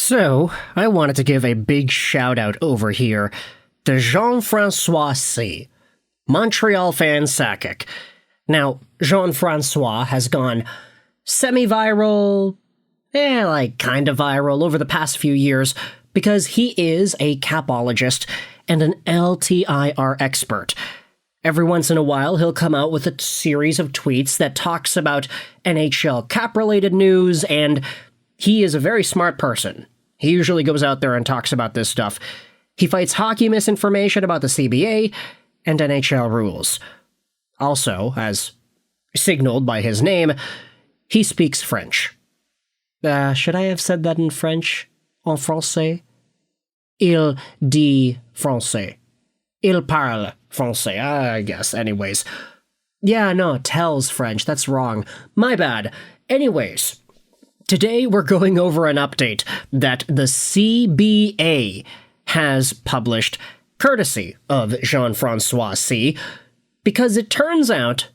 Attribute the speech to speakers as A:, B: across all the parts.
A: So, I wanted to give a big shout out over here to Jean-Francois C., Montreal fan Sakic. Now, Jean-Francois has gone semi-viral, kind of viral over the past few years because he is a capologist and an LTIR expert. Every once in a while, he'll come out with a series of tweets that talks about NHL cap-related news, and he is a very smart person. He usually goes out there and talks about this stuff. He fights hockey misinformation about the CBA and NHL rules. Also, as signaled by his name, he speaks French. Should I have said that in French? En français? Il dit français. Il parle français, I guess. Anyways. Yeah, no, tells French. That's wrong. My bad. Anyways, today we're going over an update that the CBA has published, courtesy of Jean-Francois C., because it turns out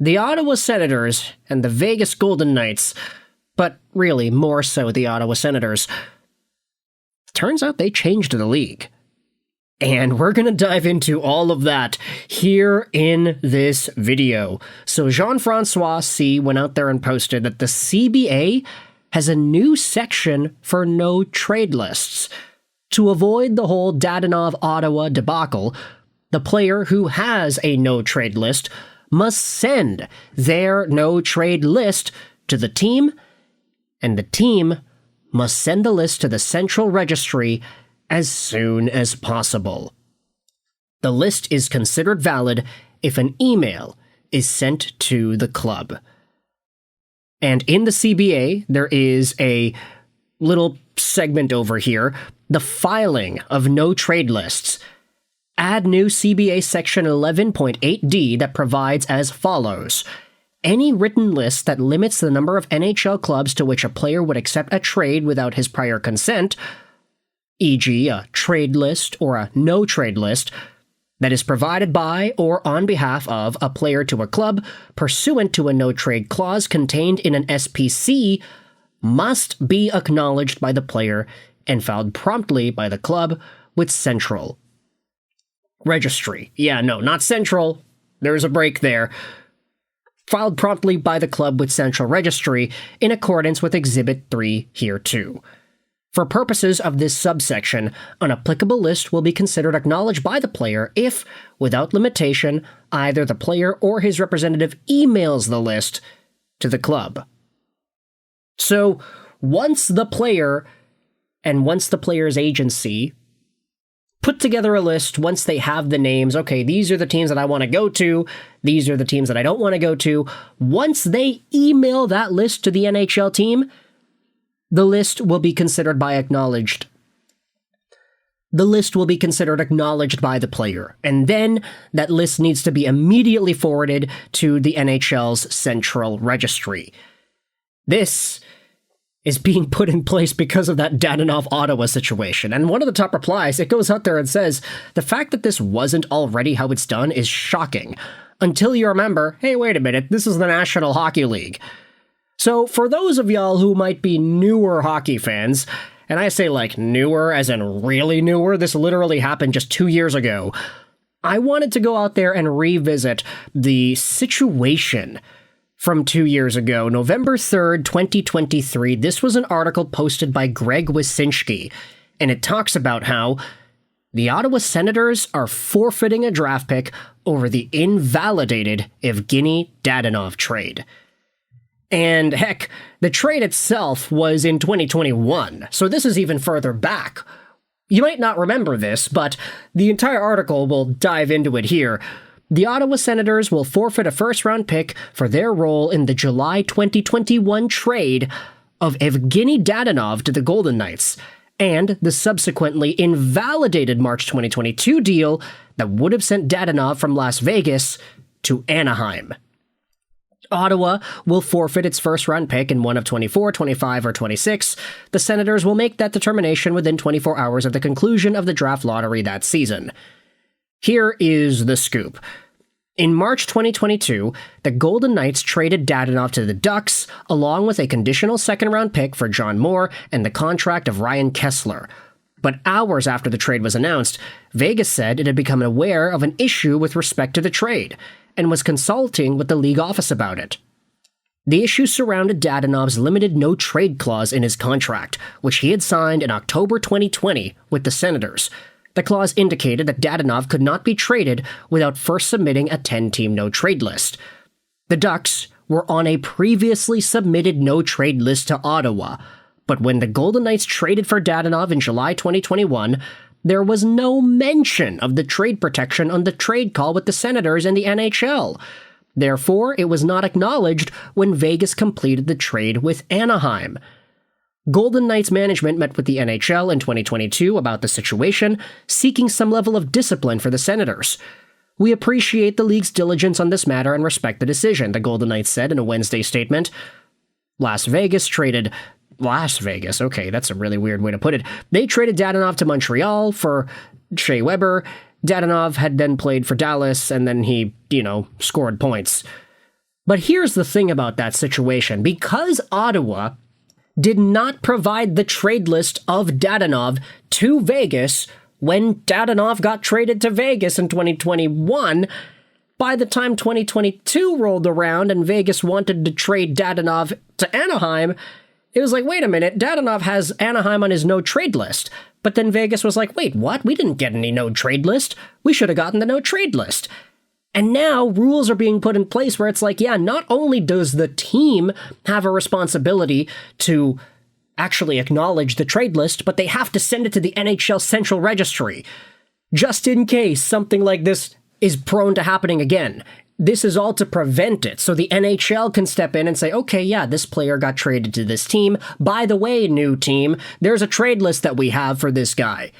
A: the Ottawa Senators and the Vegas Golden Knights, but really more so the Ottawa Senators, turns out they changed the league. And we're going to dive into all of that here in this video. So Jean-Francois C. went out there and posted that the CBA has a new section for no trade lists. To avoid the whole Dadonov Ottawa debacle, the player who has a no trade list must send their no trade list to the team, and the team must send the list to the central registry as soon as possible. The list is considered valid if an email is sent to the club. And in the CBA, there is a little segment over here, the filing of no trade lists. Add new CBA section 11.8D that provides as follows. Any written list that limits the number of NHL clubs to which a player would accept a trade without his prior consent, e.g. a trade list or a no trade list, that is provided by or on behalf of a player to a club pursuant to a no-trade clause contained in an SPC, must be acknowledged by the player and filed promptly by the club with central registry. Yeah, no, not central. There's a break there. Filed promptly by the club with central registry in accordance with Exhibit 3 here too. For purposes of this subsection, an applicable list will be considered acknowledged by the player if, without limitation, either the player or his representative emails the list to the club. So, once the player and once the player's agency put together a list, once they have the names, okay, these are the teams that I want to go to, these are the teams that I don't want to go to, once they email that list to the NHL team, the list will be considered acknowledged. The list will be considered acknowledged by the player, and then that list needs to be immediately forwarded to the NHL's central registry. This is being put in place because of that Dadonov Ottawa situation. And one of the top replies, it goes out there and says, the fact that this wasn't already how it's done is shocking. Until you remember, hey, wait a minute, this is the National Hockey League. So for those of y'all who might be newer hockey fans, and I say like newer as in really newer, this literally happened just 2 years ago, I wanted to go out there and revisit the situation from 2 years ago, November 3rd, 2023. This was an article posted by Greg Wyszynski, and it talks about how the Ottawa Senators are forfeiting a draft pick over the invalidated Evgeni Dadonov trade. And heck, the trade itself was in 2021, so this is even further back. You might not remember this, but the entire article will dive into it here. The Ottawa Senators will forfeit a first-round pick for their role in the July 2021 trade of Evgeni Dadonov to the Golden Knights, and the subsequently invalidated March 2022 deal that would have sent Dadonov from Las Vegas to Anaheim. Ottawa will forfeit its first-round pick in one of 24, 25, or 26. The Senators will make that determination within 24 hours of the conclusion of the draft lottery that season. Here is the scoop. In March 2022, the Golden Knights traded Dadonov to the Ducks, along with a conditional second-round pick for John Moore and the contract of Ryan Kessler. But hours after the trade was announced, Vegas said it had become aware of an issue with respect to the trade, and was consulting with the league office about it. The issue surrounded Dadonov's limited no-trade clause in his contract, which he had signed in October 2020 with the Senators. The clause indicated that Dadonov could not be traded without first submitting a 10-team no-trade list. The Ducks were on a previously submitted no-trade list to Ottawa, but when the Golden Knights traded for Dadonov in July 2021, there was no mention of the trade protection on the trade call with the Senators and the NHL. Therefore, it was not acknowledged when Vegas completed the trade with Anaheim. Golden Knights management met with the NHL in 2022 about the situation, seeking some level of discipline for the Senators. "We appreciate the league's diligence on this matter and respect the decision," the Golden Knights said in a Wednesday statement. Las Vegas, okay, that's a really weird way to put it. They traded Dadonov to Montreal for Shea Weber. Dadonov had then played for Dallas, and then he, scored points. But here's the thing about that situation. Because Ottawa did not provide the trade list of Dadonov to Vegas when Dadonov got traded to Vegas in 2021, by the time 2022 rolled around and Vegas wanted to trade Dadonov to Anaheim, it was like, wait a minute, Dadonov has Anaheim on his no-trade list. But then Vegas was like, wait, what? We didn't get any no-trade list. We should have gotten the no-trade list. And now rules are being put in place where it's like, yeah, not only does the team have a responsibility to actually acknowledge the trade list, but they have to send it to the NHL Central Registry, just in case something like this is prone to happening again. This is all to prevent it, so the NHL can step in and say, okay, yeah, this player got traded to this team. By the way, new team, there's a trade list that we have for this guy.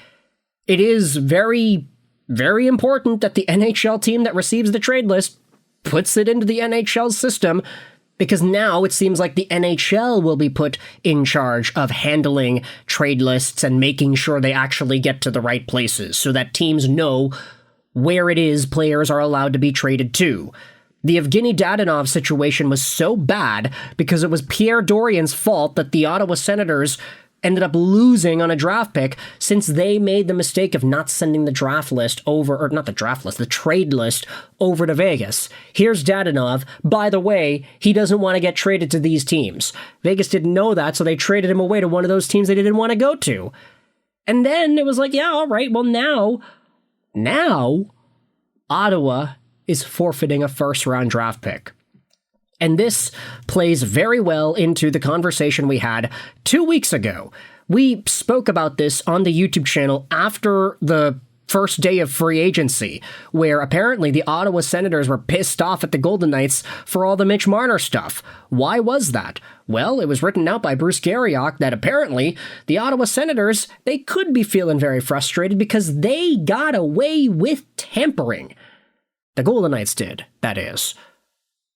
A: It is very, very important that the NHL team that receives the trade list puts it into the NHL system, because now it seems like the NHL will be put in charge of handling trade lists and making sure they actually get to the right places so that teams know where it is players are allowed to be traded to. The Evgeni Dadonov situation was so bad because it was Pierre Dorian's fault that the Ottawa Senators ended up losing on a draft pick, since they made the mistake of not sending the draft list over, or not the draft list, the trade list over to Vegas. Here's Dadonov. By the way, he doesn't want to get traded to these teams. Vegas didn't know that, so they traded him away to one of those teams they didn't want to go to. And then it was like, yeah, all right, well now, Ottawa is forfeiting a first-round draft pick. And this plays very well into the conversation we had 2 weeks ago. We spoke about this on the YouTube channel after the first day of free agency, where apparently the Ottawa Senators were pissed off at the Golden Knights for all the Mitch Marner stuff. Why was that? Well, it was written out by Bruce Garriock that apparently the Ottawa Senators, they could be feeling very frustrated because they got away with tampering. The Golden Knights did, that is.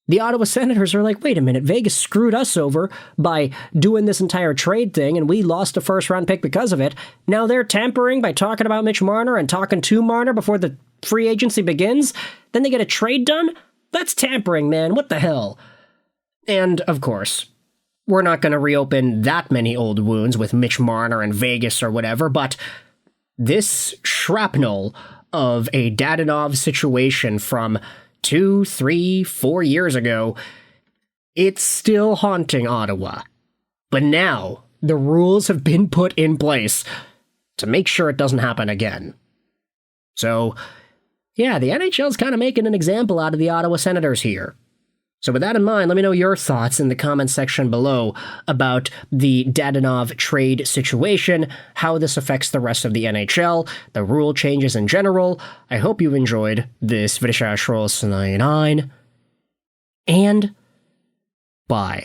A: The Ottawa Senators are like, wait a minute, Vegas screwed us over by doing this entire trade thing, and we lost a first-round pick because of it. Now they're tampering by talking about Mitch Marner and talking to Marner before the free agency begins? Then they get a trade done? That's tampering, man. What the hell? And, of course, we're not going to reopen that many old wounds with Mitch Marner and Vegas or whatever, but this shrapnel of a Dadonov situation from 2, 3, 4 years ago, it's still haunting Ottawa. But now, the rules have been put in place to make sure it doesn't happen again. So, yeah, the NHL's kind of making an example out of the Ottawa Senators here. So with that in mind, let me know your thoughts in the comments section below about the Dadonov trade situation, how this affects the rest of the NHL, the rule changes in general. I hope you enjoyed this video, and bye.